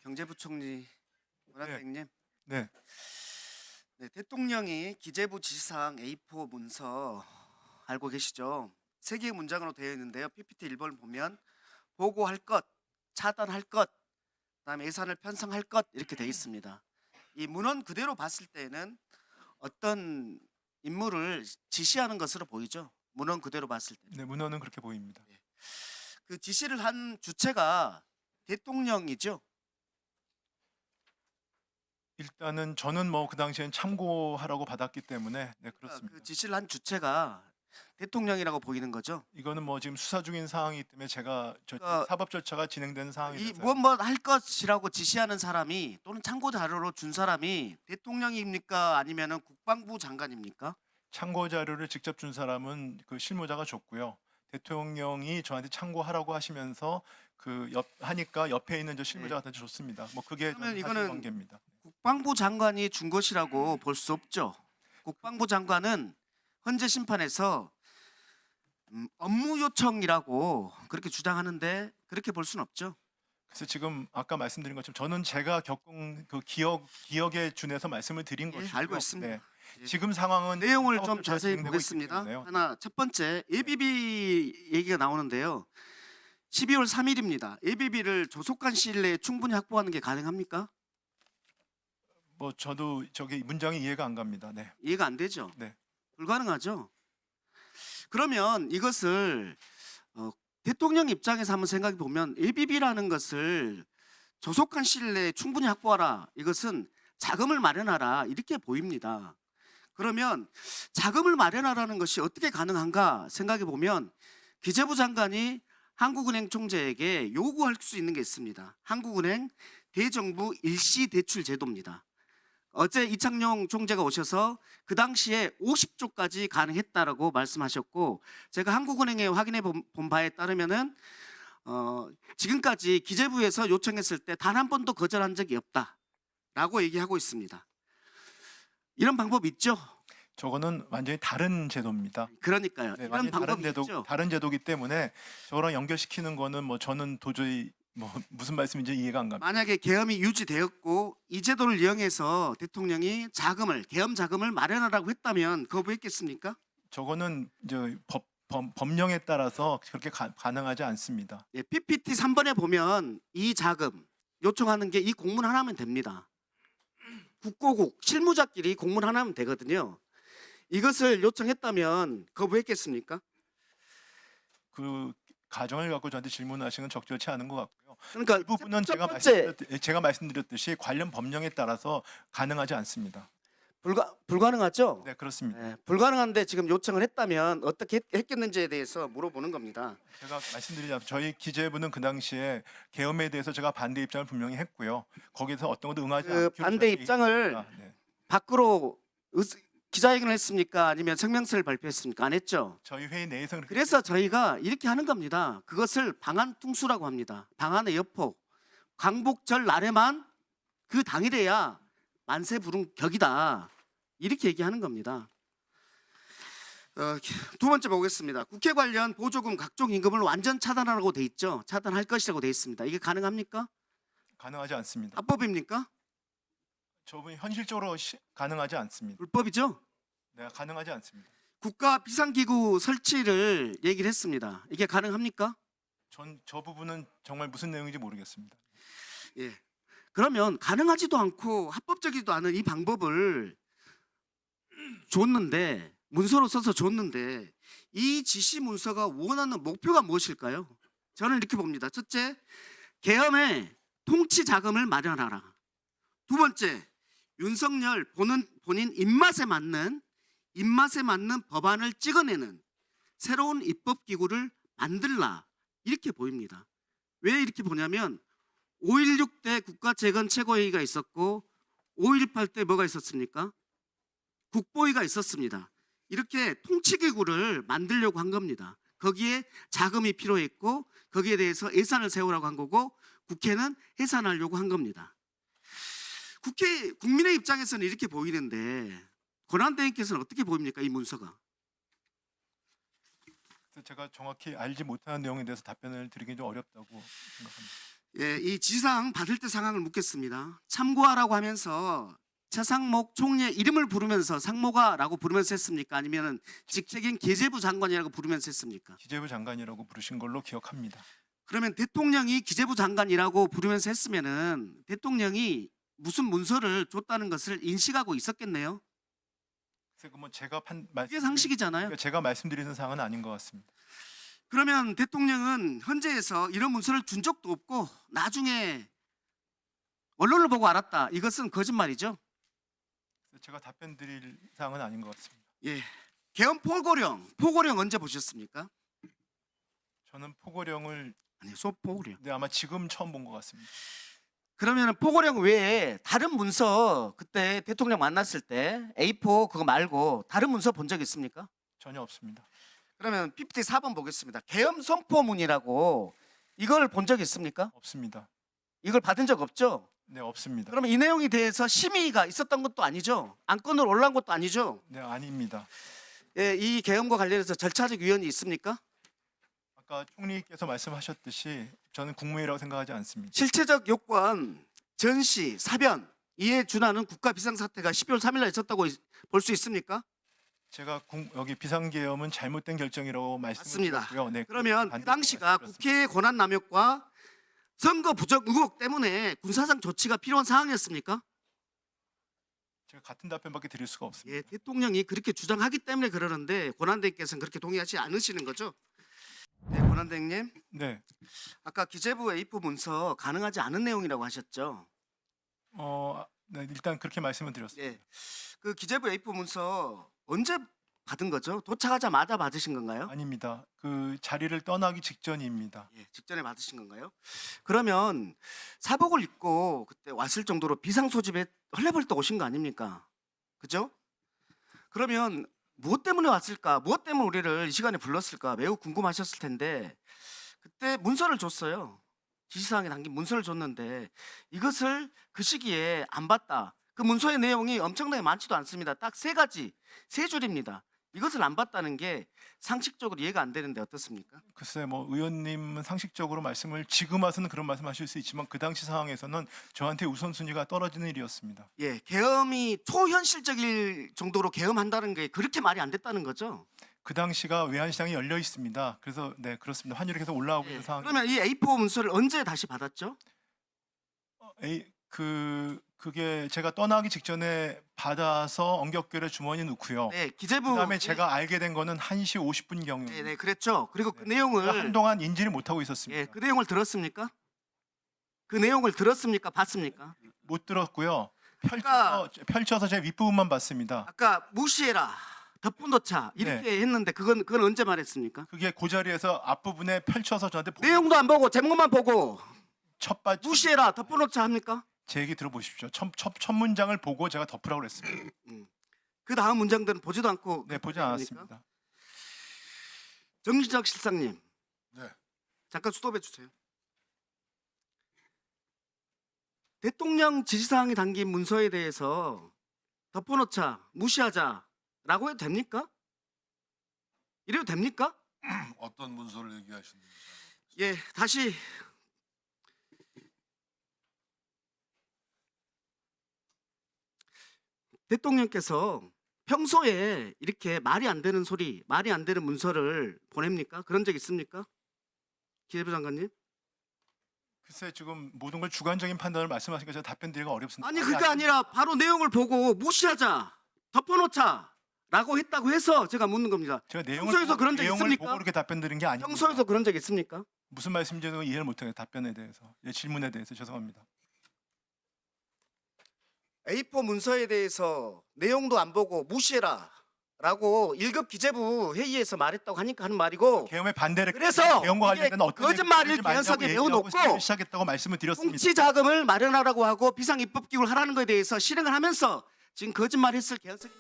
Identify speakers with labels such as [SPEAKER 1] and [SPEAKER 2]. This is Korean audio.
[SPEAKER 1] 경제부총리 문한택님,
[SPEAKER 2] 네.
[SPEAKER 1] 네, 대통령이 기재부 지시사항 A4 문서 알고 계시죠? 세 개의 문장으로 되어 있는데요. PPT 1번을 보면 보고할 것, 차단할 것, 그다음에 예산을 편성할 것 이렇게 되어 있습니다. 이 문헌 그대로 봤을 때는 어떤 임무를 지시하는 것으로 보이죠. 문헌 그대로 봤을 때.
[SPEAKER 2] 네, 문헌은 그렇게 보입니다.
[SPEAKER 1] 그 지시를 한 주체가 대통령이죠.
[SPEAKER 2] 일단은 저는 뭐 그 당시엔 참고하라고 받았기 때문에 네, 그렇습니다.
[SPEAKER 1] 그 지시를 한 주체가 대통령이라고 보이는 거죠.
[SPEAKER 2] 이거는 뭐 지금 수사 중인 사항이기 때문에 제가 사법 절차가 진행되는
[SPEAKER 1] 이
[SPEAKER 2] 상황이라서
[SPEAKER 1] 무엇 할 것이라고 지시하는 사람이 또는 참고 자료로 준 사람이 대통령입니까? 아니면은 국방부 장관입니까?
[SPEAKER 2] 참고 자료를 직접 준 사람은 그 실무자가 줬고요. 대통령이 저한테 참고하라고 하시면서 하니까 옆에 있는 저 실무자한테 줬습니다. 뭐 그게
[SPEAKER 1] 그러면
[SPEAKER 2] 사실
[SPEAKER 1] 이거는
[SPEAKER 2] 관계입니다.
[SPEAKER 1] 국방부 장관이 준 것이라고 볼 수 없죠. 국방부 장관은 헌재 심판에서 업무 요청이라고 그렇게 주장하는데 그렇게 볼 수는 없죠.
[SPEAKER 2] 그래서 지금 아까 말씀드린 것처럼 저는 제가 겪은 그 기억에 준해서 말씀을 드린
[SPEAKER 1] 예,
[SPEAKER 2] 것이고요.
[SPEAKER 1] 알고 있습니다.
[SPEAKER 2] 네.
[SPEAKER 1] 예.
[SPEAKER 2] 지금 상황은
[SPEAKER 1] 내용을
[SPEAKER 2] 사법
[SPEAKER 1] 좀
[SPEAKER 2] 절차가
[SPEAKER 1] 자세히
[SPEAKER 2] 진행되고 있기
[SPEAKER 1] 보겠습니다.
[SPEAKER 2] 때문에요.
[SPEAKER 1] 하나 첫 번째 ABB 얘기가 나오는데요. 12월 3일입니다. ABB를 조속한 시일 내에 충분히 확보하는 게 가능합니까?
[SPEAKER 2] 뭐 저도 저기 문장이 이해가 안 갑니다. 네.
[SPEAKER 1] 이해가 안 되죠.
[SPEAKER 2] 네.
[SPEAKER 1] 불가능하죠. 그러면 이것을 대통령 입장에서 한번 생각해 보면 ABB라는 것을 조속한 시일 내에 충분히 확보하라. 이것은 자금을 마련하라. 이렇게 보입니다. 그러면 자금을 마련하라는 것이 어떻게 가능한가 생각해 보면 기재부 장관이 한국은행 총재에게 요구할 수 있는 게 있습니다. 한국은행 대정부 일시 대출 제도입니다. 어제 이창용 총재가 오셔서 그 당시에 50조까지 가능했다라고 말씀하셨고, 제가 한국은행에 확인해 본 바에 따르면은 지금까지 기재부에서 요청했을 때 단 한 번도 거절한 적이 없다라고 얘기하고 있습니다. 이런 방법 있죠?
[SPEAKER 2] 저거는 완전히 다른 제도입니다.
[SPEAKER 1] 그러니까요.
[SPEAKER 2] 네,
[SPEAKER 1] 이런
[SPEAKER 2] 완전히
[SPEAKER 1] 방법이 있죠.
[SPEAKER 2] 다른 제도기 때문에 저거랑 연결시키는 거는 뭐 저는 도저히 뭐 무슨 말씀인지 이해가 안 갑니다.
[SPEAKER 1] 만약에 계엄이 유지되었고 이 제도를 이용해서 대통령이 계엄 자금을 마련하라고 했다면 거부했겠습니까?
[SPEAKER 2] 저거는 이제 법령에 따라서 그렇게 가능하지 않습니다.
[SPEAKER 1] 예, PPT 3번에 보면 이 자금 요청하는 게 이 공문 하나면 됩니다. 국고국 실무자끼리 공문 하나면 되거든요. 이것을 요청했다면 거부했겠습니까?
[SPEAKER 2] 그 가정을 갖고 저한테 질문하시는 건 적절치 않은 것 같고요.
[SPEAKER 1] 그러니까
[SPEAKER 2] 이 부분은
[SPEAKER 1] 첫
[SPEAKER 2] 제가
[SPEAKER 1] 번째
[SPEAKER 2] 말씀드렸듯이 관련 법령에 따라서 가능하지 않습니다.
[SPEAKER 1] 불가능하죠?
[SPEAKER 2] 네, 그렇습니다.
[SPEAKER 1] 예, 불가능한데 지금 요청을 했다면 어떻게 했겠는지에 대해서 물어보는 겁니다.
[SPEAKER 2] 제가 말씀드리자면 저희 기재부는 그 당시에 계엄에 대해서 제가 반대 입장을 분명히 했고요. 거기서 어떤 것도 응하지
[SPEAKER 1] 그
[SPEAKER 2] 않기로
[SPEAKER 1] 반대
[SPEAKER 2] 저희
[SPEAKER 1] 입장을
[SPEAKER 2] 네.
[SPEAKER 1] 밖으로 기자회견을 했습니까? 아니면 성명서를 발표했습니까? 안 했죠.
[SPEAKER 2] 저희 회의 내에서 그렇게
[SPEAKER 1] 그래서 저희가 이렇게 하는 겁니다. 그것을 방한퉁수라고 합니다. 방한의 여포. 광복절 날에만 그 당일에야 만세부름격이다. 이렇게 얘기하는 겁니다. 두 번째 보겠습니다. 국회 관련 보조금 각종 임금을 완전 차단하라고 돼 있죠. 차단할 것이라고 돼 있습니다. 이게 가능합니까?
[SPEAKER 2] 가능하지 않습니다.
[SPEAKER 1] 합법입니까?
[SPEAKER 2] 저분이 현실적으로 가능하지 않습니다.
[SPEAKER 1] 불법이죠.
[SPEAKER 2] 네, 가능하지 않습니다.
[SPEAKER 1] 국가 비상기구 설치를 얘기를 했습니다. 이게 가능합니까?
[SPEAKER 2] 저 부분은 정말 무슨 내용인지 모르겠습니다.
[SPEAKER 1] 예. 그러면 가능하지도 않고 합법적이지도 않은 이 방법을 줬는데 문서로 써서 줬는데 이 지시 문서가 원하는 목표가 무엇일까요? 저는 이렇게 봅니다. 첫째, 계엄의 통치 자금을 마련하라. 두 번째, 윤석열 본인 입맛에 맞는 법안을 찍어내는 새로운 입법 기구를 만들라. 이렇게 보입니다. 왜 이렇게 보냐면 5.16 때 국가재건 최고회의가 있었고 5.18 때 뭐가 있었습니까? 국보위가 있었습니다. 이렇게 통치기구를 만들려고 한 겁니다. 거기에 자금이 필요했고 거기에 대해서 예산을 세우라고 한 거고 국회는 해산하려고 한 겁니다. 국민의 입장에서는 이렇게 보이는데 권한대행께서는 어떻게 보입니까? 이 문서가.
[SPEAKER 2] 제가 정확히 알지 못하는 내용에 대해서 답변을 드리기 좀 어렵다고 생각합니다.
[SPEAKER 1] 예, 이 지시사항 받을 때 상황을 묻겠습니다. 참고하라고 하면서 최상목 총리의 이름을 부르면서 상모가라고 부르면서 했습니까? 아니면은 직책인 기재부 장관이라고 부르면서 했습니까?
[SPEAKER 2] 기재부 장관이라고 부르신 걸로 기억합니다.
[SPEAKER 1] 그러면 대통령이 기재부 장관이라고 부르면서 했으면은 대통령이 무슨 문서를 줬다는 것을 인식하고 있었겠네요.
[SPEAKER 2] 그래서 뭐 제가
[SPEAKER 1] 이게 상식이잖아요.
[SPEAKER 2] 제가 말씀드리는 사항은 아닌 것 같습니다.
[SPEAKER 1] 그러면 대통령은 현재에서 이런 문서를 준 적도 없고 나중에 언론을 보고 알았다. 이것은 거짓말이죠.
[SPEAKER 2] 제가 답변 드릴 사항은 아닌 것 같습니다.
[SPEAKER 1] 예. 계엄 포고령 언제 보셨습니까?
[SPEAKER 2] 저는 포고령을
[SPEAKER 1] 아니, 소포고령.
[SPEAKER 2] 네, 아마 지금 처음 본 것 같습니다.
[SPEAKER 1] 그러면 포고령 외에 다른 문서 그때 대통령 만났을 때 A4 그거 말고 다른 문서 본 적 있습니까?
[SPEAKER 2] 전혀 없습니다.
[SPEAKER 1] 그러면 54번 보겠습니다. 계엄 선포문이라고 이걸 본 적 있습니까?
[SPEAKER 2] 없습니다.
[SPEAKER 1] 이걸 받은 적 없죠?
[SPEAKER 2] 네, 없습니다.
[SPEAKER 1] 그러면 이 내용에 대해서 심의가 있었던 것도 아니죠? 안건으로 올라온 것도 아니죠?
[SPEAKER 2] 네, 아닙니다.
[SPEAKER 1] 예, 이 계엄과 관련해서 절차적 위원이 있습니까?
[SPEAKER 2] 아까 총리께서 말씀하셨듯이 저는 국무회의라고 생각하지 않습니다.
[SPEAKER 1] 실체적 요건, 전시, 사변 이에 준하는 국가 비상사태가 12월 3일 날 있었다고 볼 수 있습니까?
[SPEAKER 2] 제가 여기 비상계엄은 잘못된 결정이라고
[SPEAKER 1] 맞습니다.
[SPEAKER 2] 말씀드렸고요. 네,
[SPEAKER 1] 그러면 그
[SPEAKER 2] 반대로
[SPEAKER 1] 당시가
[SPEAKER 2] 말씀드렸습니다.
[SPEAKER 1] 국회의 권한 남용과 선거 부적 의혹 때문에 군사상 조치가 필요한 상황이었습니까?
[SPEAKER 2] 제가 같은 답변밖에 드릴 수가 없습니다.
[SPEAKER 1] 예, 대통령이 그렇게 주장하기 때문에 그러는데 권한대행께서는 그렇게 동의하지 않으시는 거죠? 네, 권한대행님.
[SPEAKER 2] 네,
[SPEAKER 1] 아까 기재부 A4 문서 가능하지 않은 내용이라고 하셨죠?
[SPEAKER 2] 네, 일단 그렇게 말씀을 드렸습니다.
[SPEAKER 1] 예. 그 기재부 A4 문서 언제 받은 거죠? 도착하자마자 받으신 건가요?
[SPEAKER 2] 아닙니다. 그 자리를 떠나기 직전입니다.
[SPEAKER 1] 예, 직전에 받으신 건가요? 그러면 사복을 입고 그때 왔을 정도로 비상 소집에 헐레벌떡 오신 거 아닙니까? 그죠? 그러면 무엇 때문에 왔을까? 무엇 때문에 우리를 이 시간에 불렀을까? 매우 궁금하셨을 텐데 그때 문서를 줬어요. 지시사항에 담긴 문서를 줬는데 이것을 그 시기에 안 봤다. 그 문서의 내용이 엄청나게 많지도 않습니다. 딱 세 가지, 세 줄입니다. 이것을 안 봤다는 게 상식적으로 이해가 안 되는데 어떻습니까?
[SPEAKER 2] 글쎄 뭐 의원님은 상식적으로 말씀을 지금 와서는 그런 말씀하실 수 있지만 그 당시 상황에서는 저한테 우선순위가 떨어지는 일이었습니다.
[SPEAKER 1] 예, 계엄이 초현실적일 정도로 계엄한다는 게 그렇게 말이 안 됐다는 거죠.
[SPEAKER 2] 그 당시가 외환시장이 열려 있습니다. 그래서 네 그렇습니다. 환율이 계속 올라오고
[SPEAKER 1] 예,
[SPEAKER 2] 있는 상황.
[SPEAKER 1] 그러면 이 A4 문서를 언제 다시 받았죠?
[SPEAKER 2] 그게 제가 떠나기 직전에 받아서 엉겹결에 주머니에 넣고요.
[SPEAKER 1] 네, 기재부.
[SPEAKER 2] 그다음에 제가 알게 된 거는 1시 50분 경유.
[SPEAKER 1] 네, 그랬죠. 그리고 그
[SPEAKER 2] 네.
[SPEAKER 1] 내용을
[SPEAKER 2] 한동안 인지를 못하고 있었습니다.
[SPEAKER 1] 예, 그 내용을 들었습니까? 그 내용을 들었습니까? 봤습니까?
[SPEAKER 2] 못 들었고요.
[SPEAKER 1] 아까-
[SPEAKER 2] 펼쳐서 제 윗부분만 봤습니다.
[SPEAKER 1] 아까 무시해라, 덮어놓자 이렇게 했는데 그건 언제 말했습니까?
[SPEAKER 2] 그게 그 자리에서 앞부분에 펼쳐서 저한테
[SPEAKER 1] 내용도 안 보고 제목만 보고
[SPEAKER 2] 첫
[SPEAKER 1] 무시해라, 덮어놓자 합니까?
[SPEAKER 2] 제 얘기 들어보십시오. 첫 문장을 보고 제가 덮으라고 그랬습니다.
[SPEAKER 1] 그 다음 문장들은 보지도 않고
[SPEAKER 2] 네, 보지
[SPEAKER 1] 그렇게
[SPEAKER 2] 않았습니다.
[SPEAKER 1] 정진석 실장님,
[SPEAKER 3] 네.
[SPEAKER 1] 잠깐 스톱해 주세요. 대통령 지시사항이 담긴 문서에 대해서 덮어놓자, 무시하자라고 해도 됩니까? 이래도 됩니까?
[SPEAKER 3] 어떤 문서를 얘기하시는지
[SPEAKER 1] 예, 다시 대통령께서 평소에 이렇게 말이 안 되는 소리, 말이 안 되는 문서를 보냅니까? 그런 적 있습니까? 기재부 장관님?
[SPEAKER 2] 글쎄 지금 모든 걸 주관적인 판단을 말씀하시니까 제가 답변 드리기가 어렵습니다.
[SPEAKER 1] 아니 그게 아니라 바로 내용을 보고 무시하자, 덮어놓자라고 했다고 해서 제가 묻는 겁니다.
[SPEAKER 2] 제가
[SPEAKER 1] 평소에도 그런 적
[SPEAKER 2] 내용을
[SPEAKER 1] 있습니까?
[SPEAKER 2] 보고 그렇게 답변 드린 게 아닙니다.
[SPEAKER 1] 평소에도 그런 적 있습니까?
[SPEAKER 2] 무슨 말씀인지 이해를 못해요. 답변에 대해서, 질문에 대해서 죄송합니다.
[SPEAKER 1] A4 문서에 대해서 내용도 안 보고 무시해라 라고 1급 기재부 회의에서 말했다고 하니까 하는 말이고
[SPEAKER 2] 계엄의 반대를
[SPEAKER 1] 그래서
[SPEAKER 2] 계엄과
[SPEAKER 1] 이게
[SPEAKER 2] 관련된 어떤
[SPEAKER 1] 거짓말을
[SPEAKER 2] 얘기를 말냐고
[SPEAKER 1] 개연성에
[SPEAKER 2] 얘기하고
[SPEAKER 1] 배워놓고
[SPEAKER 2] 시작했다고 말씀을 드렸습니다.
[SPEAKER 1] 통치 자금을 마련하라고 하고 비상입법기구를 하라는 것에 대해서 실행을 하면서 지금 거짓말했을 개연성이